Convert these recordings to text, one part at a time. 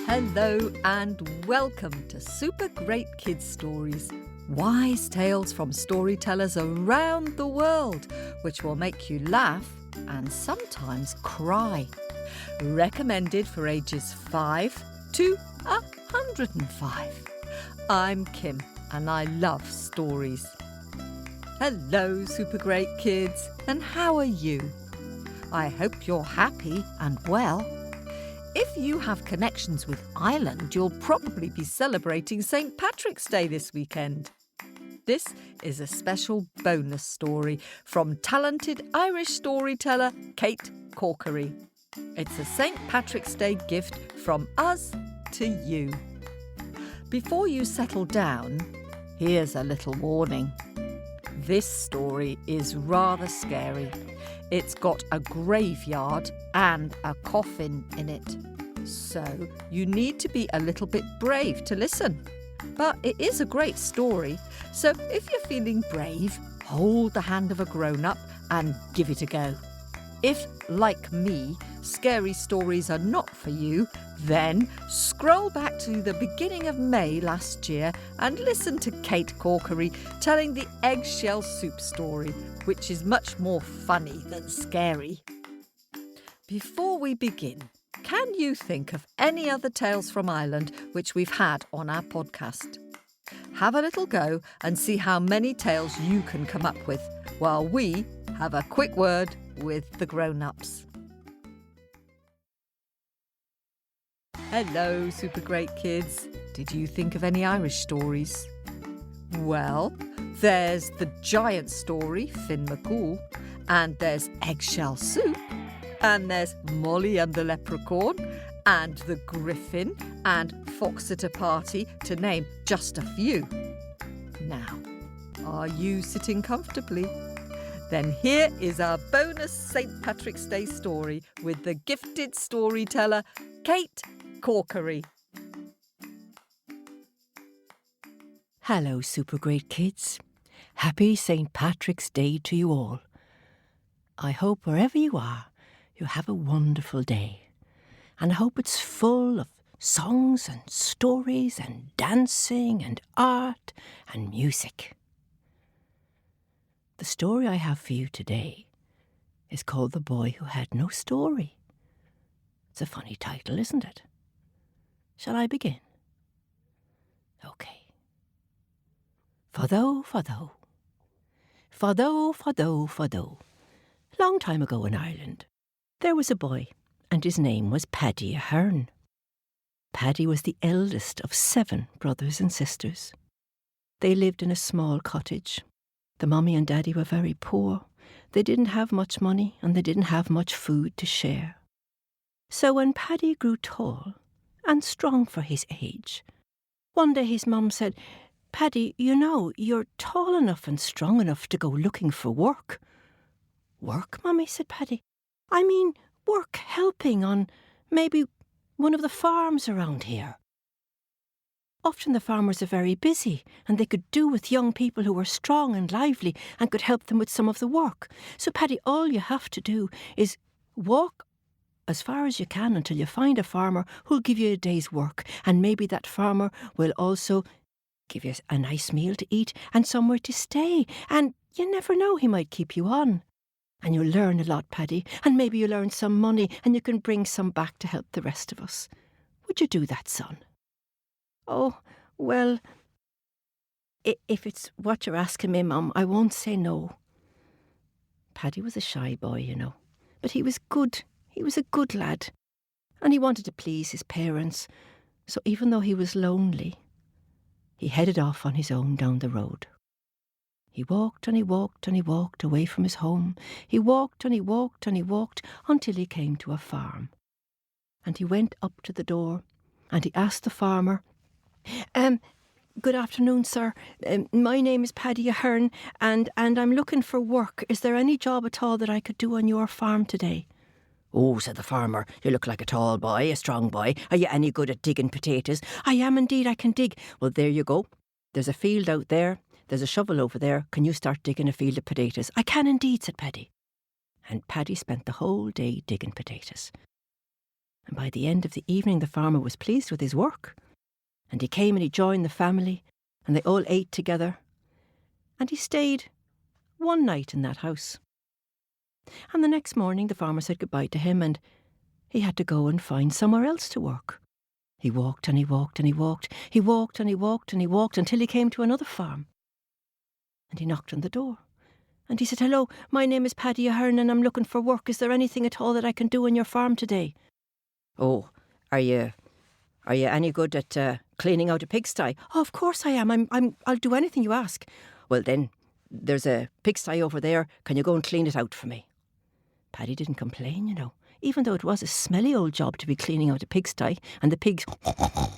Hello and welcome to Super Great Kids Stories, wise tales from storytellers around the world, which will make you laugh and sometimes cry. Recommended for ages 5 to 105. I'm Kim and I love stories. Hello, Super Great Kids, and how are you? I hope you're happy and well. If you have connections with Ireland, you'll probably be celebrating St. Patrick's Day this weekend. This is a special bonus story from talented Irish storyteller Kate Corkery. It's a St. Patrick's Day gift from us to you. Before you settle down, here's a little warning. This story is rather scary. It's got a graveyard and a coffin in it. So you need to be a little bit brave to listen. But it is a great story. So if you're feeling brave, hold the hand of a grown-up and give it a go. If, like me, scary stories are not for you, then scroll back to the beginning of May last year and listen to Kate Corkery telling the eggshell soup story, which is much more funny than scary. Before we begin, can you think of any other tales from Ireland which we've had on our podcast? Have a little go and see how many tales you can come up with while we have a quick word with the grown-ups. Hello, Super Great Kids. Did you think of any Irish stories? Well, there's the giant story, Finn McCool, and there's eggshell soup, and there's Molly and the leprechaun, and the griffin, and fox at a party, to name just a few. Now, are you sitting comfortably? Then here is our bonus St. Patrick's Day story with the gifted storyteller, Kate Corkery. Hello, Super Great Kids. Happy St. Patrick's Day to you all. I hope wherever you are, you have a wonderful day. And I hope it's full of songs and stories and dancing and art and music. The story I have for you today is called The Boy Who Had No Story. It's a funny title, isn't it? Shall I begin? Okay. Foddo, foddo. Foddo, foddo, foddo. Long time ago in Ireland, there was a boy, and his name was Paddy Ahern. Paddy was the eldest of 7 brothers and sisters. They lived in a small cottage. The mummy and daddy were very poor. They didn't have much money and they didn't have much food to share. So when Paddy grew tall and strong for his age, one day his mum said, "Paddy, you know, you're tall enough and strong enough to go looking for work." "Work, Mummy?" said Paddy. "I mean work helping on maybe one of the farms around here. Often the farmers are very busy and they could do with young people who were strong and lively and could help them with some of the work. So, Paddy, all you have to do is walk as far as you can until you find a farmer who'll give you a day's work, and maybe that farmer will also give you a nice meal to eat and somewhere to stay, and you never know, he might keep you on. And you'll learn a lot, Paddy, and maybe you'll earn some money and you can bring some back to help the rest of us. Would you do that, son?" "Oh, well, if it's what you're asking me, Mum, I won't say no." Paddy was a shy boy, you know, but he was good. He was a good lad, and he wanted to please his parents. So even though he was lonely, he headed off on his own down the road. He walked and he walked and he walked away from his home. He walked and he walked and he walked until he came to a farm. And he went up to the door and he asked the farmer, "Good afternoon, sir. My name is Paddy Ahern and I'm looking for work. Is there any job at all that I could do on your farm today?" "Oh," said the farmer, "you look like a tall boy, a strong boy. Are you any good at digging potatoes?" "I am indeed, I can dig." "Well, there you go. There's a field out there. There's a shovel over there. Can you start digging a field of potatoes? I can indeed, said Paddy. And Paddy spent the whole day digging potatoes. And by the end of the evening, the farmer was pleased with his work. And he came and he joined the family, and they all ate together. And he stayed one night in that house. And the next morning, the farmer said goodbye to him, and he had to go and find somewhere else to work. He walked and he walked and he walked. He walked and he walked and he walked until he came to another farm. And he knocked on the door. And he said, "Hello, my name is Paddy Ahern and I'm looking for work. Is there anything at all that I can do on your farm today?" "Oh, are you any good at cleaning out a pigsty?" "Oh, of course I am. I'll do anything you ask." "Well then, there's a pigsty over there. Can you go and clean it out for me?" Paddy didn't complain, you know, even though it was a smelly old job to be cleaning out a pigsty, and the pigs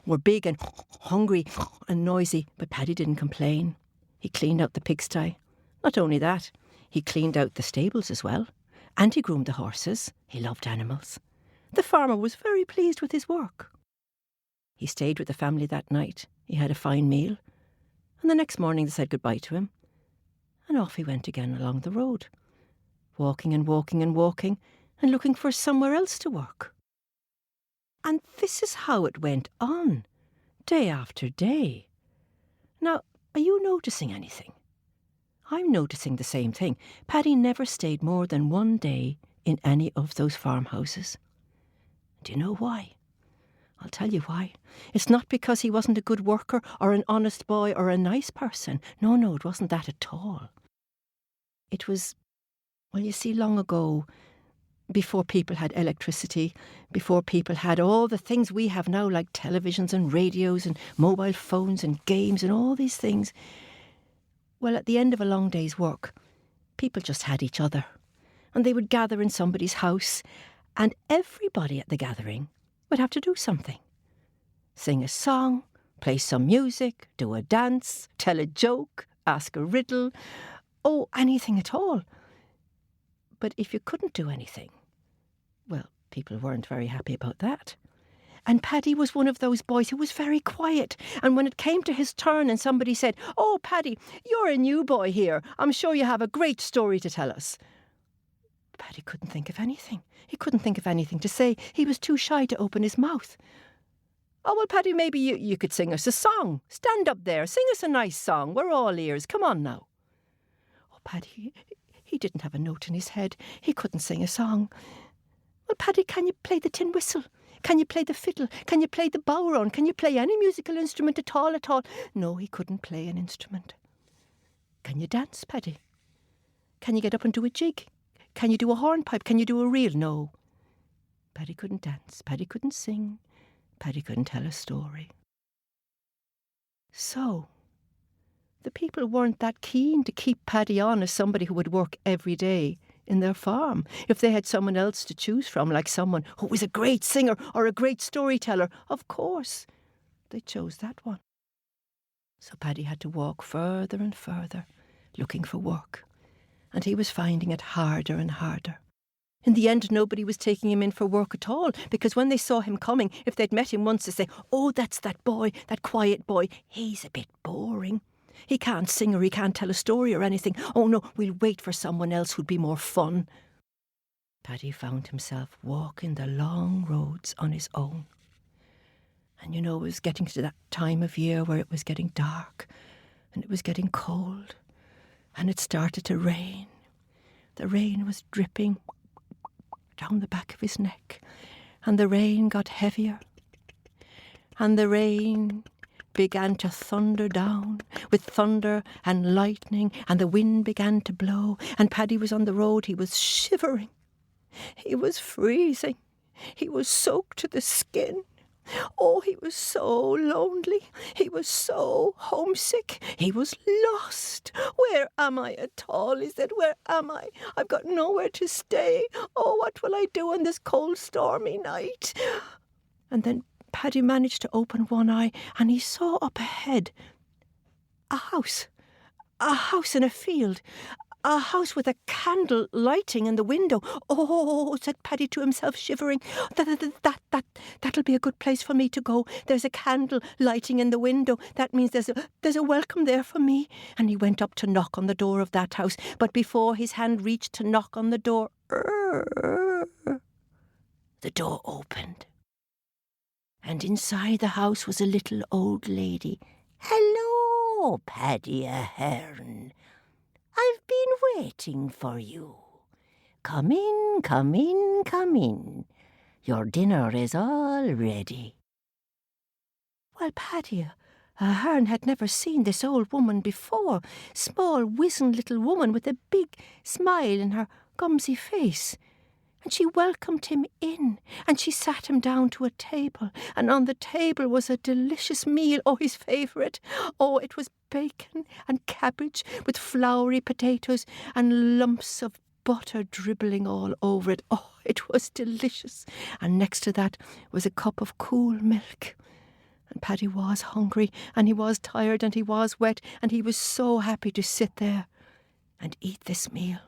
were big and hungry and noisy, but Paddy didn't complain. He cleaned out the pigsty. Not only that, he cleaned out the stables as well, and he groomed the horses. He loved animals. The farmer was very pleased with his work. He stayed with the family that night. He had a fine meal, and the next morning they said goodbye to him, and off he went again along the road, walking and walking and walking, and looking for somewhere else to work. And this is how it went on, day after day. Now, are you noticing anything? I'm noticing the same thing. Paddy never stayed more than one day in any of those farmhouses. Do you know why? I'll tell you why. It's not because he wasn't a good worker or an honest boy or a nice person. No, it wasn't that at all. It was, well, you see, long ago, before people had electricity, before people had all the things we have now, like televisions and radios and mobile phones and games and all these things, well, at the end of a long day's work, people just had each other. And they would gather in somebody's house, and everybody at the gathering would have to do something. Sing a song, play some music, do a dance, tell a joke, ask a riddle, anything at all. But if you couldn't do anything, well, people weren't very happy about that. And Paddy was one of those boys who was very quiet. And when it came to his turn and somebody said, "Oh, Paddy, you're a new boy here. I'm sure you have a great story to tell us." Paddy couldn't think of anything. He couldn't think of anything to say. He was too shy to open his mouth. "Oh, well, Paddy, maybe you could sing us a song. Stand up there, sing us a nice song. We're all ears. Come on now." Oh, Paddy, he didn't have a note in his head. He couldn't sing a song. "Well, Paddy, can you play the tin whistle? Can you play the fiddle? Can you play the bowron? Can you play any musical instrument at all? No, he couldn't play an instrument. "Can you dance, Paddy? Can you get up and do a jig? Can you do a hornpipe? Can you do a reel?" No. Paddy couldn't dance. Paddy couldn't sing. Paddy couldn't tell a story. So, the people weren't that keen to keep Paddy on as somebody who would work every day in their farm. If they had someone else to choose from, like someone who was a great singer or a great storyteller, of course, they chose that one. So Paddy had to walk further and further, looking for work. And he was finding it harder and harder. In the end, nobody was taking him in for work at all, because when they saw him coming, if they'd met him once, they'd say, "Oh, that's that boy, that quiet boy. He's a bit boring. He can't sing or he can't tell a story or anything. Oh no, we'll wait for someone else who'd be more fun." Paddy found himself walking the long roads on his own. And it was getting to that time of year where it was getting dark and it was getting cold and it started to rain. The rain was dripping down the back of his neck, and the rain got heavier, and the rain began to thunder down with thunder and lightning, and the wind began to blow, and Paddy was on the road. He was shivering. He was freezing. He was soaked to the skin. Oh, he was so lonely. He was so homesick. He was lost. "Where am I at all?" he said. "Where am I? I've got nowhere to stay. Oh, what will I do on this cold, stormy night?" And then Paddy managed to open one eye, and he saw up ahead a house in a field, a house with a candle lighting in the window. Oh, said Paddy to himself, shivering. That'll be a good place for me to go. There's a candle lighting in the window. That means there's a welcome there for me. And he went up to knock on the door of that house. But before his hand reached to knock on the door, the door opened. And inside the house was a little old lady. "Hello, Paddy Ahern. I've been waiting for you. Come in, come in, come in. Your dinner is all ready." Well, Paddy Ahern had never seen this old woman before, small, wizened little woman with a big smile in her gumsy face. And she welcomed him in, and she sat him down to a table, and on the table was a delicious meal, his favourite. It was bacon and cabbage with floury potatoes and lumps of butter dribbling all over it. It was delicious. And next to that was a cup of cool milk. And Paddy was hungry, and he was tired, and he was wet, and he was so happy to sit there and eat this meal.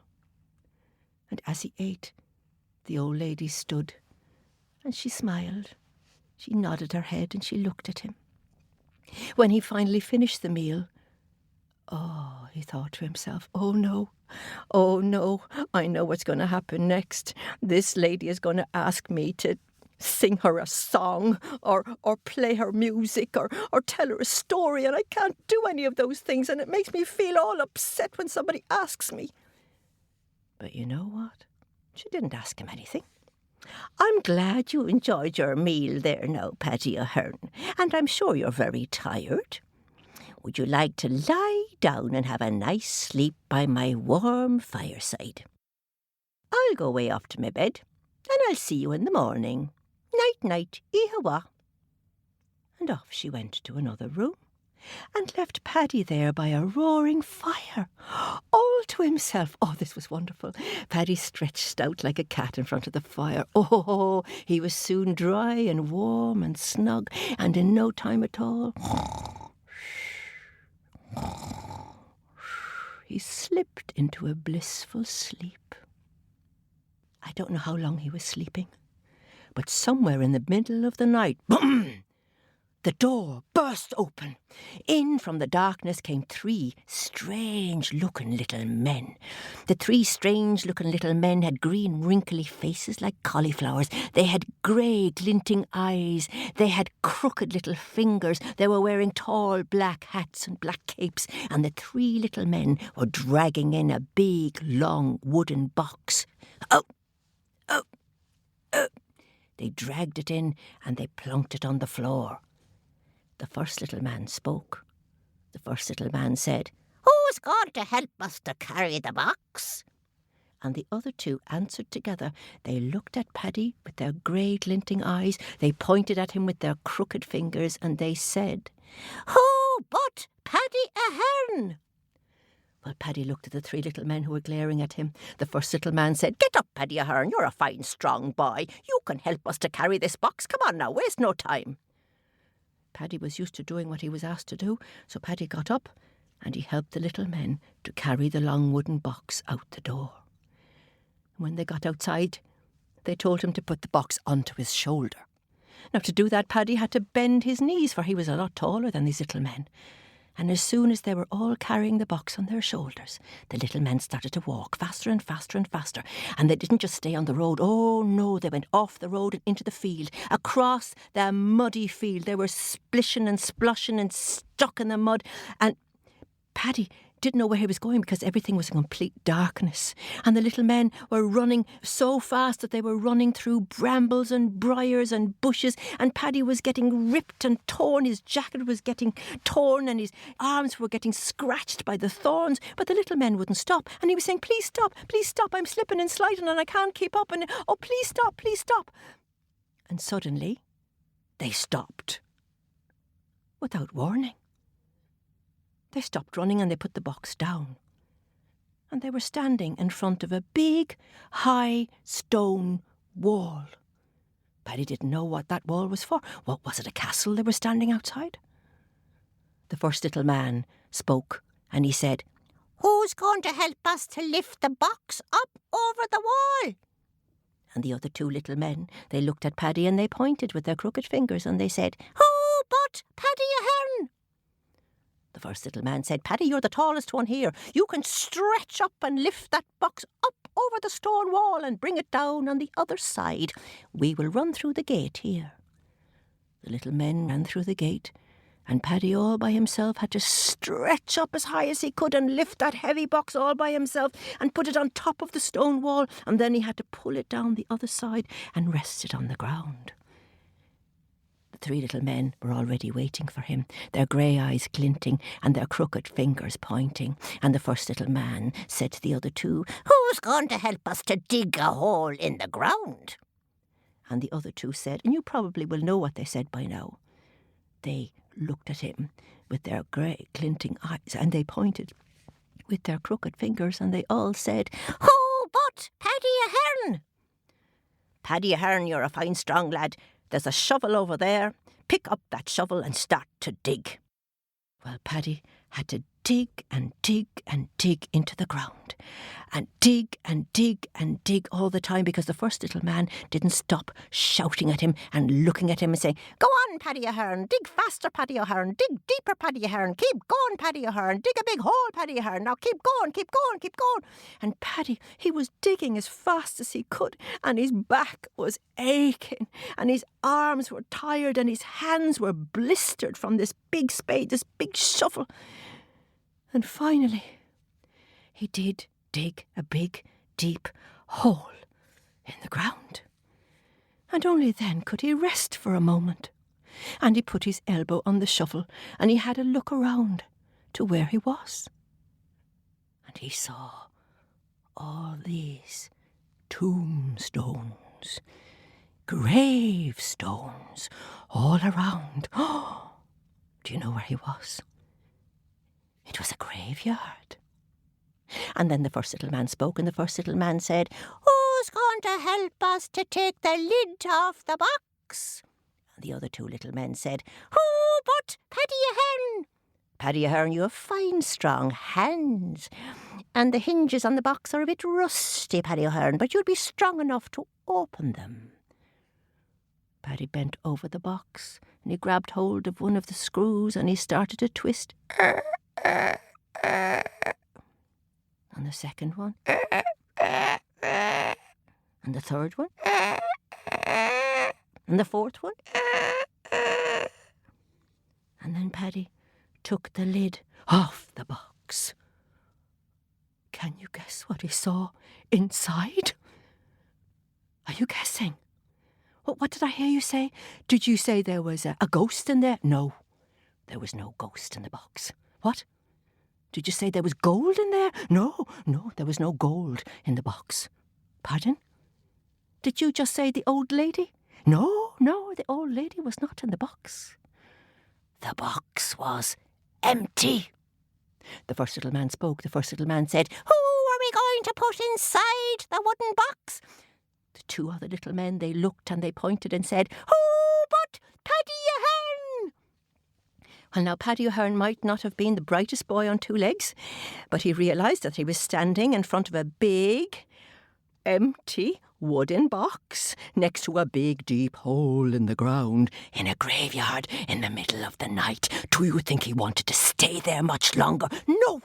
And as he ate, the old lady stood, and she smiled. She nodded her head, and she looked at him. When he finally finished the meal, he thought to himself, oh no, I know what's going to happen next. This lady is going to ask me to sing her a song, or play her music, or tell her a story, and I can't do any of those things, and it makes me feel all upset when somebody asks me. But you know what? She didn't ask him anything. "I'm glad you enjoyed your meal there now, Paddy Ahern, and I'm sure you're very tired. Would you like to lie down and have a nice sleep by my warm fireside? I'll go way off to my bed, and I'll see you in the morning. Night-night, Ihawa." And off she went to another room, and left Paddy there by a roaring fire, all to himself. This was wonderful. Paddy stretched out like a cat in front of the fire. He was soon dry and warm and snug, and in no time at all, he slipped into a blissful sleep. I don't know how long he was sleeping, but somewhere in the middle of the night, boom! The door burst open. In from the darkness came 3 strange-looking little men. The 3 strange-looking little men had green, wrinkly faces like cauliflowers. They had grey, glinting eyes. They had crooked little fingers. They were wearing tall black hats and black capes. And the 3 little men were dragging in a big, long wooden box. They dragged it in and they plunked it on the floor. The first little man spoke. The first little man said, "Who's going to help us to carry the box?" And the other 2 answered together. They looked at Paddy with their grey glinting eyes. They pointed at him with their crooked fingers, and they said, "Who but Paddy Ahern?" Well, Paddy looked at the 3 little men who were glaring at him. The first little man said, "Get up, Paddy Ahern, you're a fine strong boy. You can help us to carry this box. Come on now, waste no time." Paddy was used to doing what he was asked to do, so Paddy got up and he helped the little men to carry the long wooden box out the door. When they got outside, they told him to put the box onto his shoulder. Now, to do that, Paddy had to bend his knees, for he was a lot taller than these little men. And as soon as they were all carrying the box on their shoulders, the little men started to walk faster and faster and faster. And they didn't just stay on the road. Oh, no, they went off the road and into the field, across the muddy field. They were splishing and sploshing and stuck in the mud. And Paddy didn't know where he was going because everything was in complete darkness. And the little men were running so fast that they were running through brambles and briars and bushes, and Paddy was getting ripped and torn. His jacket was getting torn and his arms were getting scratched by the thorns, but the little men wouldn't stop. And he was saying, please stop, I'm slipping and sliding and I can't keep up, and please stop. And suddenly they stopped without warning. They stopped running and they put the box down. And they were standing in front of a big, high stone wall. Paddy didn't know what that wall was for. What was it, a castle they were standing outside? The first little man spoke and he said, "Who's going to help us to lift the box up over the wall?" And the other two little men, they looked at Paddy and they pointed with their crooked fingers and they said, "Who but Paddy Ahern?" The first little man said, "Paddy, you're the tallest one here. You can stretch up and lift that box up over the stone wall and bring it down on the other side. We will run through the gate here." The little men ran through the gate, and Paddy all by himself had to stretch up as high as he could and lift that heavy box all by himself and put it on top of the stone wall, and then he had to pull it down the other side and rest it on the ground. The three little men were already waiting for him, their grey eyes glinting and their crooked fingers pointing. And the first little man said to the other two, "Who's going to help us to dig a hole in the ground?" And the other two said, and you probably will know what they said by now, they looked at him with their grey glinting eyes and they pointed with their crooked fingers and they all said, "Who but Paddy Ahern?" "Paddy Ahern, you're a fine strong lad. There's a shovel over there. Pick up that shovel and start to dig." Well, Paddy had to dig and dig and dig into the ground, and dig and dig and dig all the time, because the first little man didn't stop shouting at him and looking at him and saying, "Go on, Paddy Ahern, dig faster, Paddy Ahern, dig deeper, Paddy Ahern, keep going, Paddy Ahern, dig a big hole, Paddy Ahern, now keep going, keep going, keep going." And Paddy, he was digging as fast as he could, and his back was aching, and his arms were tired, and his hands were blistered from this big spade, this big shovel. And finally, he did dig a big, deep hole in the ground. And only then could he rest for a moment. And he put his elbow on the shovel and he had a look around to where he was. And he saw all these tombstones, gravestones all around. Oh, do you know where he was? It was a graveyard. And then the first little man spoke, and the first little man said, "Who's going to help us to take the lid off the box?" And the other two little men said, "Who but Paddy Ahern?" "Paddy Ahern, you have fine strong hands, and the hinges on the box are a bit rusty, Paddy Ahern, but you'll be strong enough to open them." Paddy bent over the box, and he grabbed hold of one of the screws, and he started to twist. And the second one, and the third one, and the fourth one. And then Paddy took the lid off the box. Can you guess what he saw inside? Are you guessing? What did I hear you say? Did you say there was a ghost in there? No, there was no ghost in the box. What? Did you say there was gold in there? No, there was no gold in the box. Pardon? Did you just say the old lady? No, the old lady was not in the box. The box was empty. The first little man spoke. The first little man said, "Who are we going to put inside the wooden box?" The two other little men, they looked and they pointed and said, "Who but Paddy Ahern?" Well, now, Paddy Ahern might not have been the brightest boy on two legs, but he realised that he was standing in front of a big, empty wooden box next to a big, deep hole in the ground in a graveyard in the middle of the night. Do you think he wanted to stay there much longer? No!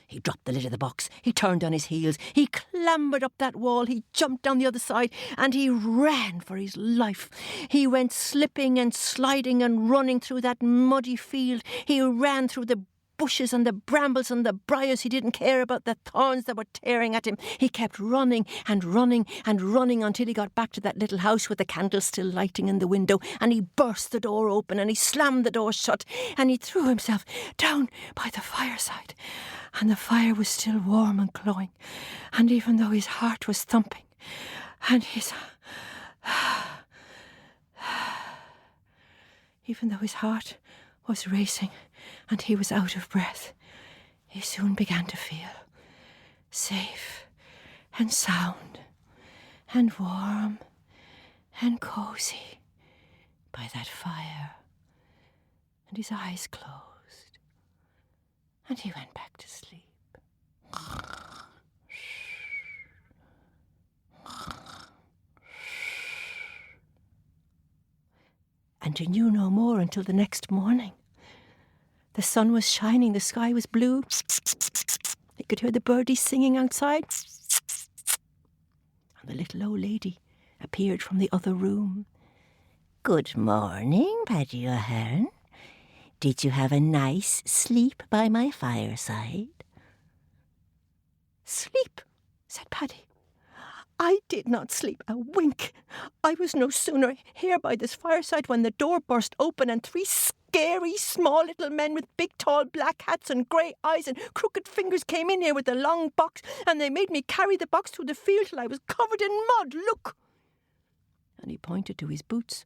He dropped the lid of the box, he turned on his heels, he clambered up that wall, he jumped down the other side, and he ran for his life. He went slipping and sliding and running through that muddy field. He ran through the bushes and the brambles and the briars. He didn't care about the thorns that were tearing at him. He kept running and running and running until he got back to that little house with the candle still lighting in the window, and he burst the door open and he slammed the door shut and he threw himself down by the fireside. And the fire was still warm and glowing, and even though his heart was thumping and even though his heart was racing and he was out of breath, he soon began to feel safe and sound and warm and cosy by that fire. And his eyes closed, and he went back to sleep. And he knew no more until the next morning. The sun was shining, the sky was blue. He could hear the birdies singing outside. And the little old lady appeared from the other room. "Good morning, Paddy O'Hearn. Did you have a nice sleep by my fireside?" "Sleep," said Paddy. "I did not sleep a wink. I was no sooner here by this fireside when the door burst open and 3 scary small little men with big tall black hats and grey eyes and crooked fingers came in here with a long box, and they made me carry the box through the field till I was covered in mud. Look!" And he pointed to his boots,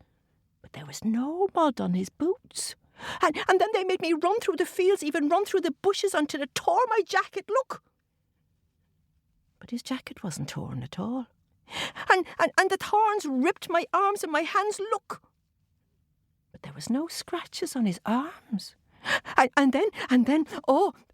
but there was no mud on his boots. And then they made me run through the fields, even run through the bushes until it tore my jacket. Look! But his jacket wasn't torn at all. And the thorns ripped my arms and my hands. Look! But there was no scratches on his arms. And then,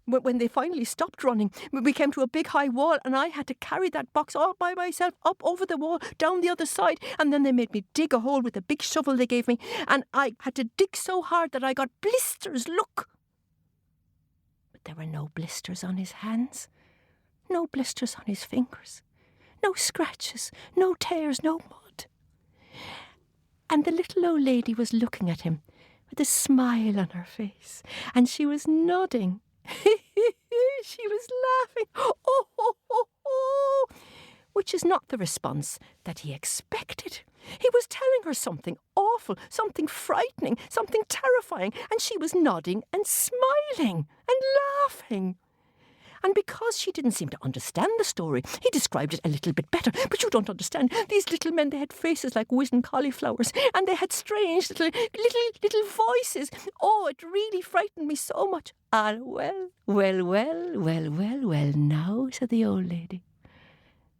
when they finally stopped running, we came to a big high wall, and I had to carry that box all by myself up over the wall, down the other side, and then they made me dig a hole with a big shovel they gave me, and I had to dig so hard that I got blisters. Look! But there were no blisters on his hands, no blisters on his fingers, no scratches, no tears, no mud. And the little old lady was looking at him with a smile on her face, and she was nodding. She was laughing, which is not the response that he expected. He was telling her something awful, something frightening, something terrifying, and she was nodding and smiling and laughing. And because she didn't seem to understand the story, he described it a little bit better. "But you don't understand. These little men, they had faces like whizzing cauliflowers, and they had strange little voices. Oh, it really frightened me so much." "Ah, well, now," said the old lady.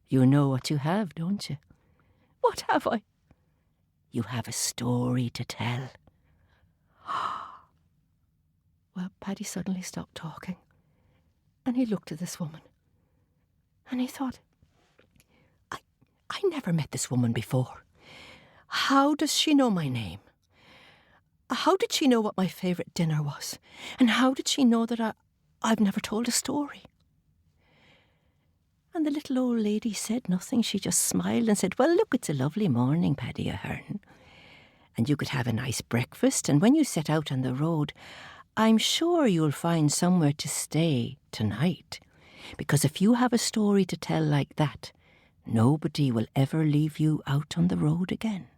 "You know what you have, don't you?" "What have I?" "You have a story to tell." Well, Paddy suddenly stopped talking. And he looked at this woman, and he thought, I never met this woman before. How does she know my name? How did she know what my favourite dinner was? And how did she know that I've never told a story? And the little old lady said nothing. She just smiled and said, "Well, look, it's a lovely morning, Paddy O'Hearn. And you could have a nice breakfast, and when you set out on the road, I'm sure you'll find somewhere to stay tonight, because if you have a story to tell like that, nobody will ever leave you out on the road again."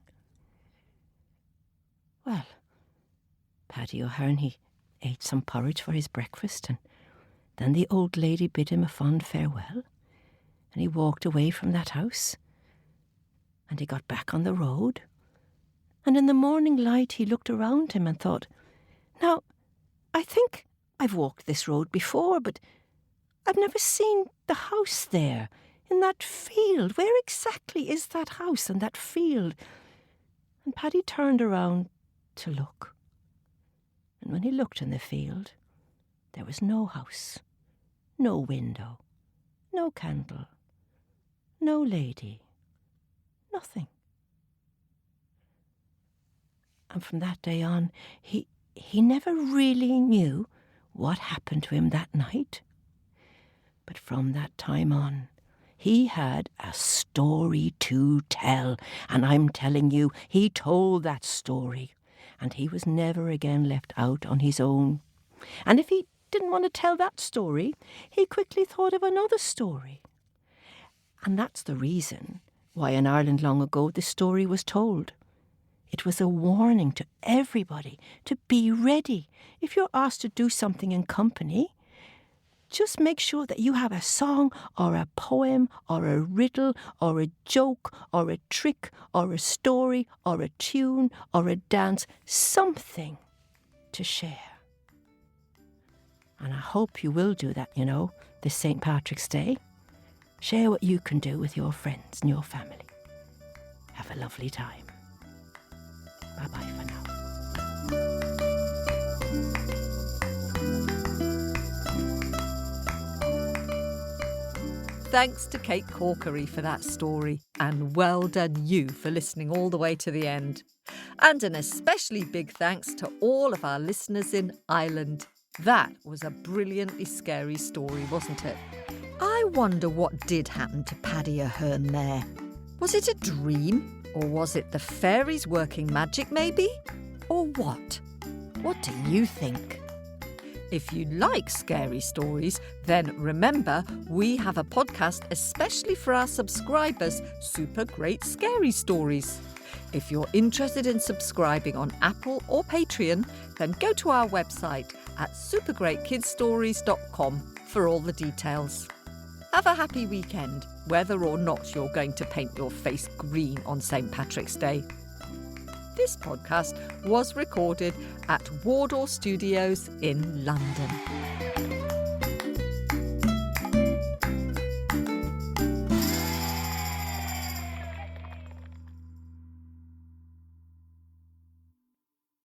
Well, Paddy O'Hearn, he ate some porridge for his breakfast, and then the old lady bid him a fond farewell, and he walked away from that house, and he got back on the road, and in the morning light he looked around him and thought, "Now, I think I've walked this road before, but I've never seen the house there, in that field. Where exactly is that house and that field?" And Paddy turned around to look. And when he looked in the field, there was no house, no window, no candle, no lady, nothing. And from that day on, he never really knew what happened to him that night. But from that time on, he had a story to tell, and I'm telling you, he told that story, and he was never again left out on his own. And if he didn't want to tell that story, he quickly thought of another story. And that's the reason why in Ireland long ago this story was told. It was a warning to everybody to be ready. If you're asked to do something in company, just make sure that you have a song or a poem or a riddle or a joke or a trick or a story or a tune or a dance, something to share. And I hope you will do that, this St. Patrick's Day. Share what you can do with your friends and your family. Have a lovely time. Bye-bye for now. thanks to Kate Corkery for that story, and well done you for listening all the way to the end. And an especially big thanks to all of our listeners in Ireland. That was a brilliantly scary story, wasn't it? I wonder what did happen to Paddy Ahern there. Was it a dream? Or was it the fairies working magic maybe? Or what? What do you think? If you like scary stories, then remember we have a podcast especially for our subscribers, Super Great Scary Stories. If you're interested in subscribing on Apple or Patreon, then go to our website at supergreatkidstories.com for all the details. Have a happy weekend, whether or not you're going to paint your face green on St. Patrick's Day. This podcast was recorded at Wardour Studios in London.